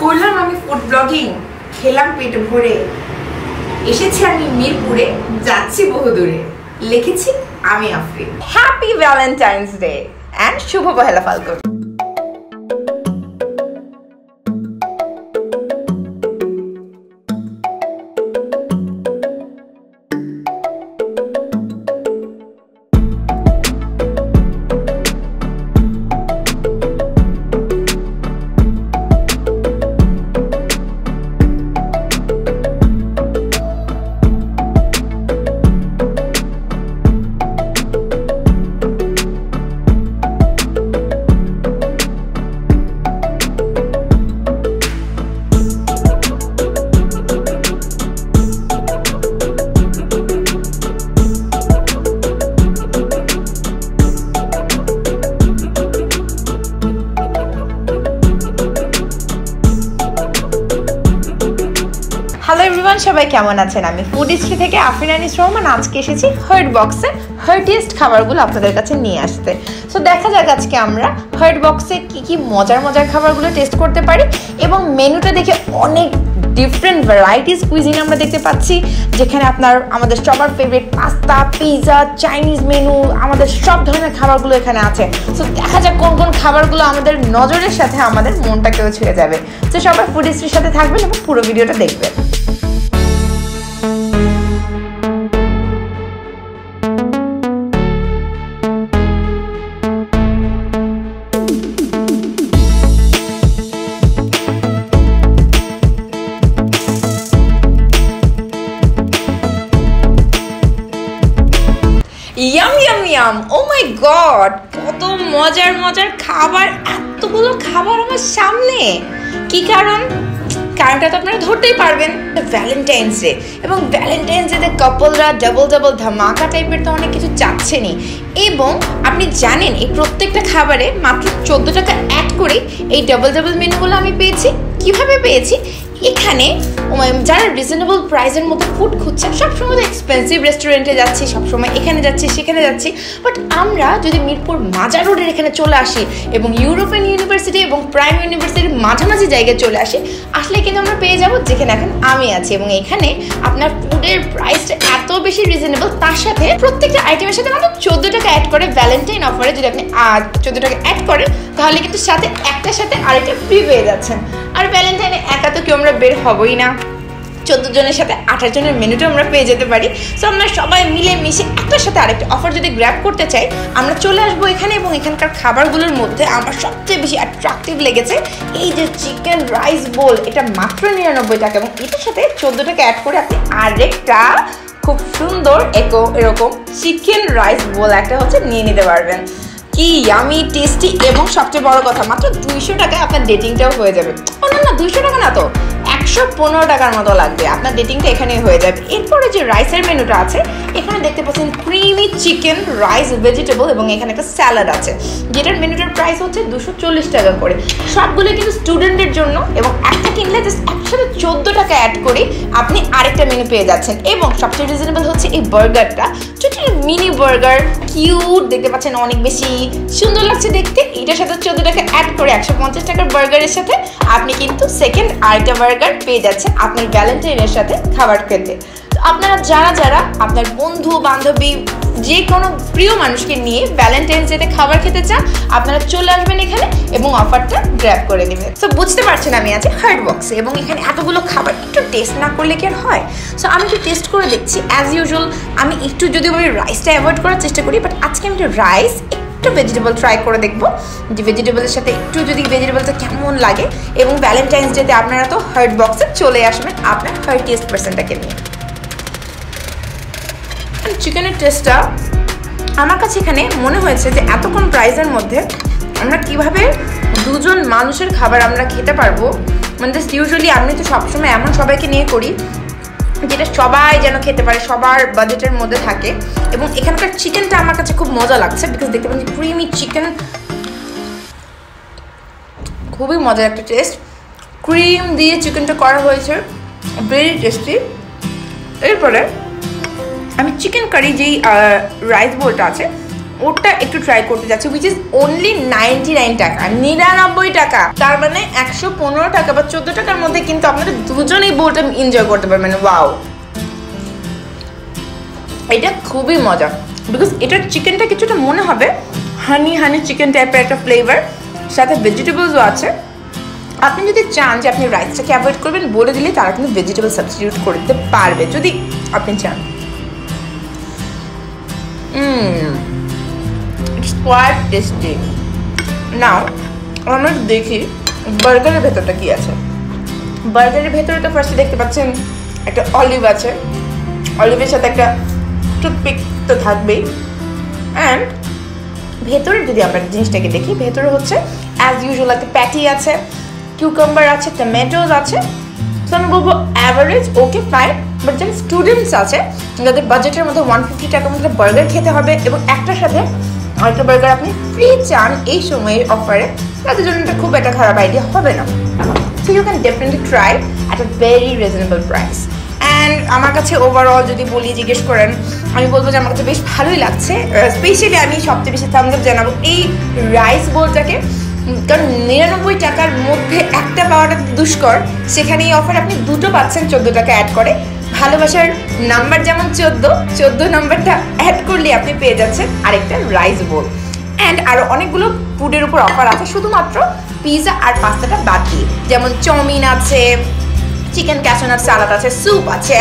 করলাম আমি food blogging, খেলাম পেট ভরে, এসেছি আমি মিরপুরে, যাচ্ছি বহুদূরে, লিখেছি আমি Afrin. Happy Valentine's day and শুভ পহেলা ফাল্গুন। সবাই কেমন আছেন? আমি ফুডিস্ট্রি থেকে আফরিন রহমান আজকে এসেছি হার্ট বক্সে হার্টিয়েস্ট খাবারগুলো আপনাদের কাছে নিয়ে আসতে। সো দেখা যাক আজকে আমরা হার্ট বক্সে কি কি মজার মজার খাবারগুলো টেস্ট করতে পারি, এবং মেনুটা দেখে অনেক ডিফারেন্ট ভ্যারাইটিস কুইজিন আমরা দেখতে পাচ্ছি, যেখানে আমাদের সবার favourite pasta, pizza, Chinese menu, আমাদের সব ধরনের খাবারগুলো এখানে আছে। সো দেখা যাক কোন কোন খাবারগুলো আমাদের নজরের সাথে আমাদের মনটাকেও ছুঁয়ে যাবে। তো সবাই ফুডিস্ট্রির সাথে থাকবেন এবং পুরো ভিডিওটা দেখবেন। ইয়াম ইয়াম ইয়াম, ও মাই গড, কত মজার মজার খাবার, এতগুলো খাবার আমার সামনে। কি কারণটা তো আপনারা ধরতেই পারবেন, ভ্যালেন্টাইন্স ডে, এবং ভ্যালেন্টাইন্স ডেতে কাপলরা ডাবল ডাবল ধামাকা টাইপের তো অনেক কিছু চাচ্ছেনই। এবং আপনি জানেন এই প্রত্যেকটা খাবারে মাত্র 14 টাকা অ্যাড করে এই ডাবল ডাবল মেনুগুলো আমি পেয়েছি। কিভাবে পেয়েছি? এখানে যারা রিজনেবল প্রাইসের মধ্যে ফুড খুঁজছেন, সবসময় এক্সপেন্সিভ রেস্টুরেন্টে যাচ্ছি, সবসময় এখানে যাচ্ছি সেখানে যাচ্ছি, বাট আমরা যদি মিরপুর মাজার রোডের এখানে চলে আসি এবং ইউরোপিয়ান ইউনিভার্সিটি এবং প্রাইম ইউনিভার্সিটির মাঝামাঝি জায়গায় চলে আসলে কিন্তু আমরা পেয়ে যাবো যেখানে এখন আমি আছি। এবং এখানে আপনার ফুডের প্রাইসটা এত বেশি রিজনেবল, তার সাথে প্রত্যেকটা আইটেমের সাথে মাত্র 14 টাকা অ্যাড করে ভ্যালেন্টাইন অফারে যদি আপনি 14 টাকা অ্যাড করেন, তাহলে কিন্তু সাথে একটার সাথে আরেকটা ফ্রি পেয়ে যাচ্ছেন। আর ভ্যালেন্টাইনে একা তো কেউ আমরা বের হবই না, 14 জনের সাথে 18 জনের মেনুটা আমরা পেয়ে যেতে পারি। সো আমরা সবাই মিলে মিশে একটার সাথে আরেকটা অফার যদি গ্র্যাব করতে চাই, আমরা চলে আসবো এখানে। এবং এখানকার খাবারগুলোর মধ্যে আমার সবচেয়ে বেশি অ্যাট্রাকটিভ লেগেছে এই যে চিকেন রাইস বোল, এটা মাত্র 99 টাকা, এবং এটার সাথে 14 টাকা অ্যাড করে আপনি আরেকটা খুব সুন্দর এরকম চিকেন রাইস বোল একটা নিয়ে নিতে পারবেন। কি ইয়ামি টেস্টি, এবং সবচেয়ে বড় কথা মাত্র 200 টাকায় আপনার ডেটিংটাও হয়ে যাবে। না 200 টাকা না তো, 115 টাকার মতো লাগবে, আপনার ডেটিংটা এখানেই হয়ে যাবে। এরপরে যে রাইসের মেনুটা আছে, এখানে দেখতে পাচ্ছেন ক্রিমি চিকেন রাইস ভেজিটেবল, এবং এখানে একটা স্যালাড আছে, যেটার মেনুটার প্রাইস হচ্ছে 240 টাকা করে। সবগুলো কিন্তু স্টুডেন্টের জন্য, এবং একটা কিনলে জাস্ট একসাথে 14 টাকা অ্যাড করে আপনি আরেকটা মেনু পেয়ে যাচ্ছেন। এবং সবচেয়ে রিজনেবল হচ্ছে এই বার্গারটা, ছোট মিনি বার্গার, কিউট, দেখতে পাচ্ছেন অনেক বেশি সুন্দর লাগছে দেখতে। এটার সাথে 14 টাকা অ্যাড করে 150 টাকার বার্গারের সাথে আপনি কিন্তু সেকেন্ড আরেকটা বার্গার পেয়ে যাচ্ছেন আপনার ভ্যালেন্টাইনের সাথে খাবার খেতে। আপনারা যারা আপনার বন্ধু বান্ধবী যে কোনো প্রিয় মানুষকে নিয়ে ভ্যালেন্টাইন্স ডেতে খাবার খেতে চান, আপনারা চলে আসবেন এখানে এবং অফারটা গ্র্যাব করে নেবেন। সো বুঝতে পারছেন আমি আছি হার্ট বক্সে, এবং এখানে এতগুলো খাবার একটু টেস্ট না করলে কি আর হয়? সো আমি একটু টেস্ট করে দেখছি। অ্যাজ ইউজুয়াল আমি একটু যদিও আমি রাইসটা অ্যাভয়েড করার চেষ্টা করি, বাট আজকে আমি একটু রাইস একটু ভেজিটেবল ট্রাই করে দেখবো, যে ভেজিটেবলের সাথে একটু যদি ভেজিটেবলটা কেমন লাগে। এবং ভ্যালেন্টাইন্স ডেতে আপনারা তো হার্ট বক্সে চলে আসবেন আপনার হার্টিয়েস্ট পার্সনটাকে নিয়ে। চিকেনের টেস্টটা আমার কাছে এখানে মনে হয়েছে যে এত কম প্রাইসের মধ্যে আমরা কিভাবে দুজন মানুষের খাবার আমরা খেতে পারবো। মানে ইউজুয়ালি আমি তো সবসময় এমন সবাইকে নিয়ে করি যেটা সবাই যেন খেতে পারে, সবার বাজেটের মধ্যে থাকে। এবং এখানকার চিকেনটা আমার কাছে খুব মজা লাগছে, বিকজ দেখতে পাচ্ছি ক্রিমি চিকেন, খুবই মজার একটা টেস্ট। ক্রিম দিয়ে চিকেনটা করা হয়েছে, ভেরি টেস্টি। এরপরে আমি চিকেন কারি যেই রাইস বোলটা আছে ওটা একটু ট্রাই করতে যাচ্ছি, উইচ ইজ অনলি 99 টাকা, 99 টাকা। তার মানে 115 টাকা বা 14 টাকার মধ্যে কিন্তু আপনারা দুজনেই বোলটা এনজয় করতে পারবেন। ওয়াও, এটা খুবই মজা, বিকজ এটার চিকেনটা কিছুটা মনে হবে হানি চিকেন টাইপের একটা ফ্লেভার, সাথে ভেজিটেবলসও আছে। আপনি যদি চান যে আপনি রাইসটাকে অ্যাভয়েড করবেন, বলে দিলে তারা কিন্তু ভেজিটেবল সাবস্টিটিউট করে দিতে পারবে যদি আপনি চান। It's quite tasty. নাও আমরা দেখি বার্গারের ভেতরটা কি আছে। বার্গারের ভেতরে তো ফার্স্টে দেখতে পাচ্ছেন একটা অলিভ আছে, অলিভের সাথে একটা টুথপিক তো থাকবেই। অ্যান্ড ভেতরে যদি আমরা জিনিসটাকে দেখি, ভেতরে হচ্ছে অ্যাজ ইউজুয়াল একটা প্যাটি আছে, কিউকাম্বার আছে, টমেটোজ আছে। সো আমি বলবো অ্যাভারেজ, ওকে ফাইন। বাট যারা স্টুডেন্টস আছে, যাদের বাজেটের মধ্যে 150 টাকার মধ্যে বার্গার খেতে হবে এবং একটার সাথে আরেকটা বার্গার আপনি ফ্রি চান এই সময়ের অফারে, তাদের জন্য এটা খুব একটা খারাপ আইডিয়া হবে না। So you can definitely try at a very reasonable price. And আমার কাছে ওভারঅল যদি বলি, জিজ্ঞেস করেন, আমি বলবো যে আমার কাছে বেশ ভালোই লাগছে। স্পেশালি আমি সবচেয়ে বেশি থামস আপ জানাবো এই রাইস বোলটাকে, কারণ 99 টাকার মধ্যে একটা পাওয়াটা দুষ্কর, সেখানে এই অফার আপনি দুটো পাচ্ছেন 14 টাকা অ্যাড করে। ভালোবাসার নাম্বার যেমন 14 নাম্বারটা অ্যাড করলে আপনি পেয়ে যাচ্ছেন আরেকটা রাইস বোল। অ্যান্ড আরও অনেকগুলো ফুডের উপর অফার আছে, শুধুমাত্র পিৎজা আর পাস্তাটা বাদ দিয়ে, যেমন চাউমিন আছে, চিকেন ক্যাশনাট সালাদ আছে, স্যুপ আছে,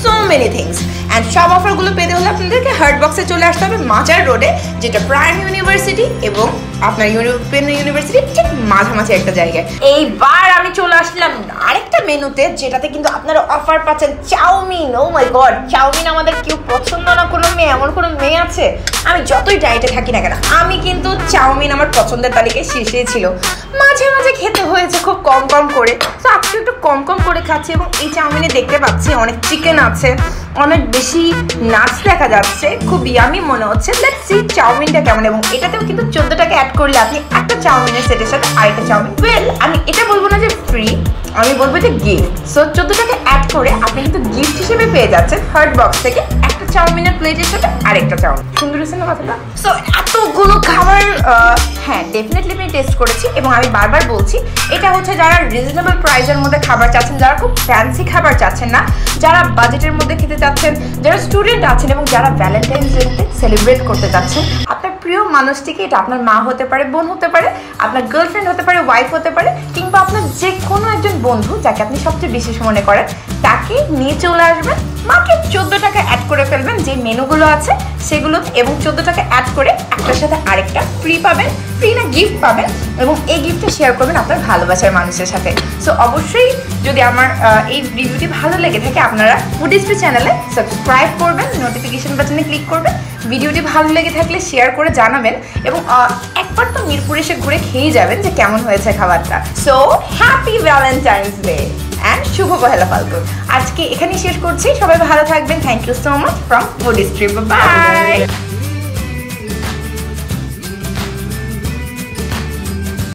সো মেনি থিংস। অ্যান্ড সব অফারগুলো পেতে হলে আপনাদেরকে হার্ট বক্সে চলে আসতে হবে মাজার রোডে, যেটা প্রাইম ইউনিভার্সিটি এবং আপনার ইউরোপিয়ান ইউনিভার্সিটির ঠিক মাঝামাঝি একটা জায়গায়। এইবার আমি চলে আসলাম আরেকটা মেনুতে, যেটাতে কিন্তু আপনারা অফার পাচ্ছেন চাউমিন। ও মাই গড, চাউমিন আমাদের কেউ পছন্দ না কোনো মেয়ে, এমন কোনো মেয়ে আছে? আমি যতই ডায়েটে থাকি না কেন, আমি কিন্তু চাউমিন আমার পছন্দের তালিকায় শীর্ষেই ছিল। মাঝে মাঝে খেতে হয়েছে খুব কম করে, তো আজকে একটু কম করে খাচ্ছি। এবং এই চাউমিনে দেখতে পাচ্ছি অনেক চিকেন আছে, অনেক বেশি নাটস দেখা যাচ্ছে, খুব ইয়ামি মনে হচ্ছে। লেটস সি চাউমিনটা কেমন। এবং এটাতেও কিন্তু 14 টাকা অ্যাড করলে আপনি একটা চাউমিনের সেটের সাথে আরেকটা চাউমিন, আমি এটা বলবো না যে ফ্রি, আমি বলবো যে গিফট। সো 14 টাকা অ্যাড করে আপনি কিন্তু গিফট হিসেবে পেয়ে যাচ্ছেন হার্ট বক্স থেকে একটা চাউমিনের প্লেটের সাথে আরেকটা চাউমিন। সুন্দর হয়েছে না কথাটা? সো এতগুলো খাবার হ্যাঁ ডেফিনেটলি আমি টেস্ট করেছি, এবং আমি বারবার বলছি এটা হচ্ছে যারা রিজনেবল প্রাইসের মধ্যে খাবার চাচ্ছেন, যারা খুব ফ্যান্সি খাবার চাচ্ছেন না, যারা বাজেটের মধ্যে খেতে চাচ্ছেন, যারা স্টুডেন্ট আছেন এবং যারা ভ্যালেন্টাইন্স ডেতে সেলিব্রেট করতে চাচ্ছেন। আপনার প্রিয় মানুষটিকে, এটা আপনার মা হতে পারে, বোন হতে পারে, আপনার গার্লফ্রেন্ড হতে পারে, ওয়াইফ হতে পারে, কিংবা আপনার যে কোনো একজন বন্ধু যাকে আপনি সবচেয়ে বিশেষ মনে করেন, তাকে নিয়ে চলে আসবেন। মাকে 14 টাকা অ্যাড করে ফেলবেন যে মেনুগুলো আছে সেগুলো, এবং 14 টাকা অ্যাড করে একটার সাথে আরেকটা ফ্রি পাবেন, ফ্রি না গিফট পাবেন, এবং এই গিফটটা শেয়ার করবেন আপনার ভালোবাসার মানুষের সাথে। সো অবশ্যই যদি আমার এই রিভিউটি ভালো লেগে থাকে, আপনারা ফুডিস্ট্রি চ্যানেলে সাবস্ক্রাইব করবেন, নোটিফিকেশন বাটনে ক্লিক করবেন, ভিডিওটি ভালো লেগে থাকলে শেয়ার করে জানাবেন, এবং একবার তো মিরপুর এসে ঘুরে খেয়ে যাবেন যে কেমন হয়েছে খাবারটা। So happy Valentine's day and শুভ পহেলা ফাল্গুন। আজকে এখানেই শেষ করছি, সবাই ভালো থাকবেন। Thank you so much from Foodistry, by.